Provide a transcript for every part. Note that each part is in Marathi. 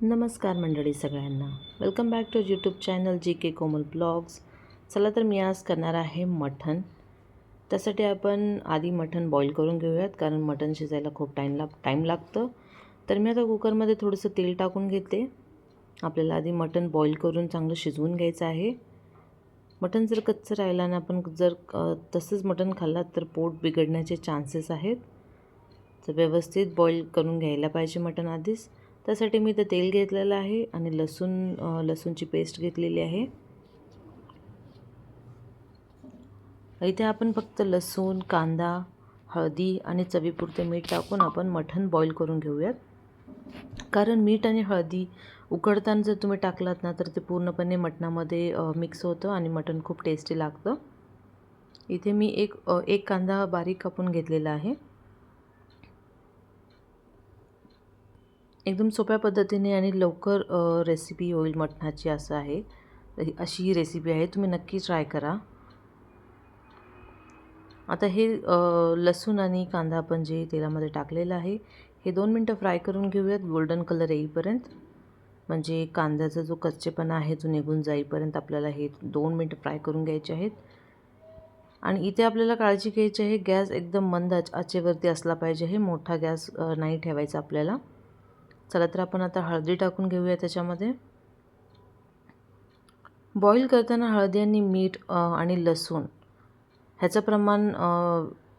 नमस्कार मंडळी सगळ्यांना, welcome back to YouTube channel G K Komal blogs. चला तर मी आज करणार आहे मटण. त्यासाठी आपण आधी मटण बॉईल करून घेऊयात, कारण मटण शिजायला खूप टाईम लागतं. तर मी आता कुकरमध्ये थोडंसं तेल टाकून घेते. आपल्याला आधी मटण बॉईल करून चांगलं शिजवून घ्यायचं आहे. मटण जर कच्चं राहिलं आणि आपण जर तसंच मटण खाल्लात तर पोट बिघडण्याचे चान्सेस आहेत. तर व्यवस्थित बॉईल करून घ्यायला पाहिजे मटण आधीच. त्यासाठी मी इथं तेल घेतलेलं आहे आणि लसूणची पेस्ट घेतलेली आहे. इथे आपण फक्त लसूण, कांदा, हळदी आणि चवीपुरते मीठ टाकून आपण मटण बॉईल करून घेऊयात. कारण मीठ आणि हळदी उकडताना जर तुम्ही टाकलात ना तर ते पूर्णपणे मटणामध्ये मिक्स होतं आणि मटण खूप टेस्टी लागतं. इथे मी एक कांदा बारीक कापून घेतलेला आहे. एकदम सोप्या पद्धतीने आणि लवकर रेसिपी होईल मटणाची असं आहे. अशी ही रेसिपी आहे, तुम्ही नक्की ट्राय करा. आता हे लसूण आणि कांदा आपण जे तेलामध्ये टाकलेलं आहे हे 2 मिनटं फ्राय करून घेऊयात गोल्डन कलर येईपर्यंत. म्हणजे कांद्याचा जो कच्चेपणा आहे तो निघून जाईपर्यंत आपल्याला हे 2 मिनटं फ्राय करून घ्यायचे आहेत. आणि इथे आपल्याला काळजी घ्यायची आहे, गॅस एकदम मंद आचेवरती असला पाहिजे. हे मोठा गॅस नाही ठेवायचा आपल्याला. चला तर आपण आता हळदी टाकून घेऊया त्याच्यामध्ये. बॉईल करताना हळदी आणि मीठ आणि लसूण ह्याचं प्रमाण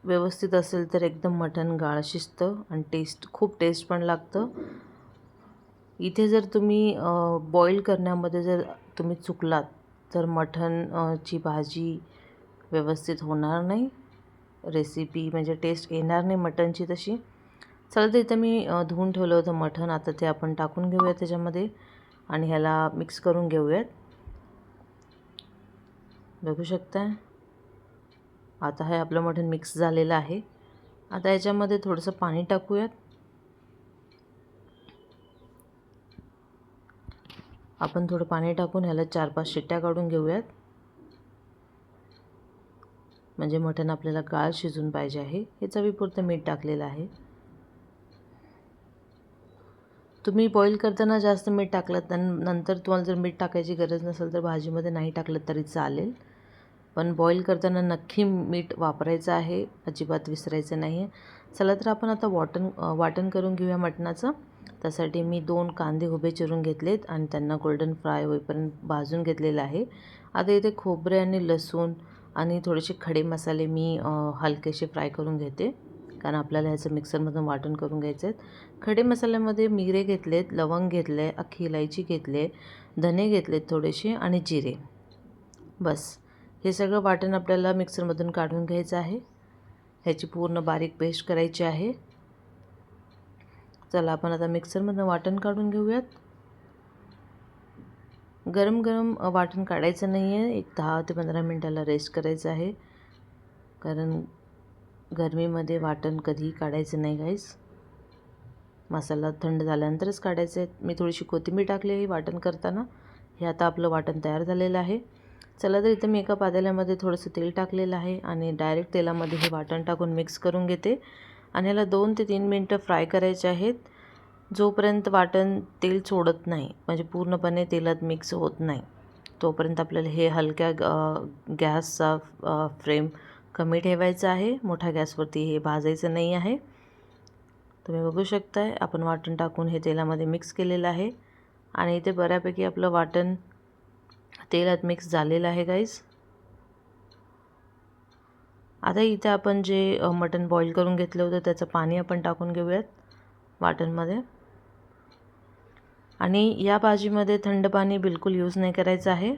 व्यवस्थित असेल तर एकदम मटण गाळ शिजतं आणि खूप टेस्ट पण लागतं. इथे जर तुम्ही बॉईल करण्यामध्ये जर तुम्ही चुकलात तर मटणची भाजी व्यवस्थित होणार नाही. रेसिपी म्हणजे टेस्ट येणार नाही मटणची तशी. चला तर इथं मी धुवून ठेवलं होतं मटण. आता ते आपण टाकून घेऊयात त्याच्यामध्ये आणि ह्याला मिक्स करून घेऊयात. बघू शकता, आता हे आपलं मटण मिक्स झालेलं आहे. आता याच्यामध्ये थोडंसं पाणी टाकूयात. आपण थोडं पाणी टाकून ह्याला 4-5 शिट्ट्या काढून घेऊयात. म्हणजे मटण आपल्याला गाळ शिजून पाहिजे आहे. हे चवीपुरतं मीठ टाकलेलं आहे. तुम्ही बॉईल करताना जास्त मीठ टाकलं नंतर तुम्हाला जर मीठ टाकायची गरज नसेल तर भाजीमध्ये नाही टाकलं तरी चालेल. पण बॉईल करताना नक्की मीठ वापरायचं आहे, अजिबात विसरायचं नाही आहे. चला तर आपण आता वाटण करून घेऊया मटणाचं. त्यासाठी मी 2 कांदे उभे चिरून घेतलेत आणि त्यांना गोल्डन फ्राय होईपर्यंत भाजून घेतलेलं आहे. आता इथे खोबरे आणि लसूण आणि थोडेसे खडे मसाले मी हलकेसे फ्राय करून घेते, कारण आपल्याला ह्याचं मिक्सरमधून वाटण करून घ्यायचं आहे. खडे मसाल्यामध्ये मिरे घेतलेत, लवंग घेतले, अख्खी इलायची घेतले, धने घेतलेत थोडेसे आणि जिरे. बस हे सगळं वाटण आपल्याला मिक्सरमधून काढून घ्यायचं आहे. ह्याची पूर्ण बारीक पेस्ट करायची आहे. चला आपण आता मिक्सरमधून वाटण काढून घेऊयात. गरम गरम वाटण काढायचं नाही आहे, एक 10 ते 15 मिनटाला रेस्ट करायचं आहे. कारण गरमीमध्ये वाटण कधीही काढायचं नाही गाईस. मसाला थंड झाल्यानंतरच काढायचं आहे. मी थोडीशी कोथिंबीर टाकली आहे वाटण करताना. हे आता आपलं वाटण तयार झालेलं आहे. चला तर इथं मी एका पातेल्यामध्ये थोडंसं तेल टाकलेलं आहे आणि डायरेक्ट तेलामध्ये हे वाटण टाकून मिक्स करून घेते आणि ह्याला 2 ते 3 मिनटं फ्राय करायचे आहेत. जोपर्यंत वाटण तेल सोडत नाही, म्हणजे पूर्णपणे तेलात मिक्स होत नाही, तोपर्यंत आपल्याला हे हलक्या गॅसचा फ्लेम कमी ठेवायचा आहे. मोठ्या गॅसवरती हे भाजायचं नाही आहे. तुम्ही बघू शकताय आपण वाटण टाकून हे तेलामध्ये मिक्स केलेलं आहे आणि इथे बऱ्यापैकी आपलं वाटण तेलात मिक्स झालेलं आहे गाईस. आता इथे आपण जे मटण बॉईल करून घेतलं होतं त्याचं पाणी आपण टाकून घेऊयात वाटणमध्ये. आणि या भाजीमध्ये थंड पाणी बिलकुल यूज नाही करायचं आहे.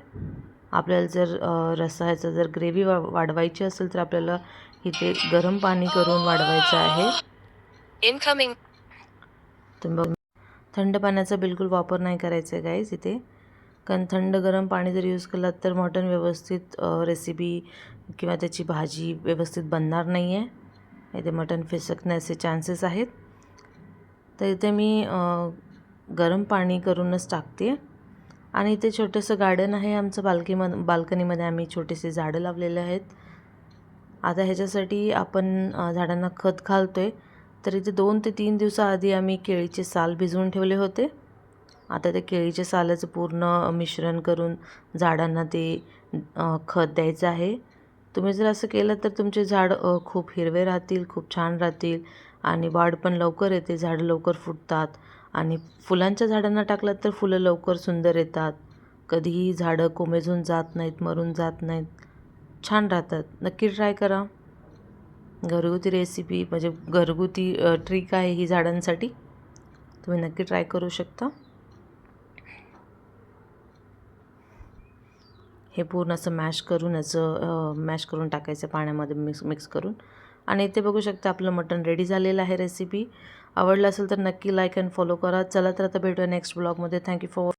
आपल्याला जर रस्साचं जर ग्रेव्ही वाढवायची असेल तर आपल्याला इथे गरम पाणी करून वाढवायचं आहे. इनकमिंग. थंड पाण्याचा बिलकुल वापर नाही करायचा आहे गाईज इथे, कारण थंड गरम पाणी जर यूज केलं तर मटण व्यवस्थित रेसिपी किंवा त्याची भाजी व्यवस्थित बनणार नाही आहे. इथे मटण फिसकण्याचे चान्सेस आहेत. तर इथे मी गरम पाणी करूनच टाकते. आणि इथे छोटंसं गार्डन आहे आमचं, बाल्कनीमध्ये आम्ही छोटेसे झाडं लावलेले आहेत. आता ह्याच्यासाठी आपण झाडांना खत घालतो आहे. तर इथे 2 ते 3 दिवसाआधी आम्ही केळीचे साल भिजवून ठेवले होते आता त्या केळीच्या सालाचं पूर्ण मिश्रण करून झाडांना ते खत द्यायचं आहे. तुम्ही जर असं केलं तर तुमचे झाड खूप हिरवे राहतील, खूप छान राहतील आणि वाढ पण लवकर येते, झाडं लवकर फुटतात. आणि फुलांच्या झाडांना टाकलं तर फुलं लवकर सुंदर येतात. कधीही झाडं कोमेजून जात नाहीत, मरून जात नाहीत, छान राहतात. नक्की ट्राय करा. घरगुती रेसिपी म्हणजे घरगुती ट्रिक आहे ही झाडांसाठी. तुम्ही नक्की ट्राय करू शकता. हे पूर्ण असं मॅश करून टाकायचं पाण्यामध्ये मिक्स करून. आणि इथे बघू शकता आपलं मटण रेडी झालेलं आहे. रेसिपी आवडलं असेल तर नक्की लाईक अँड फॉलो करा. चला तर आता भेटूया नेक्स्ट ब्लॉगमध्ये. Thank you for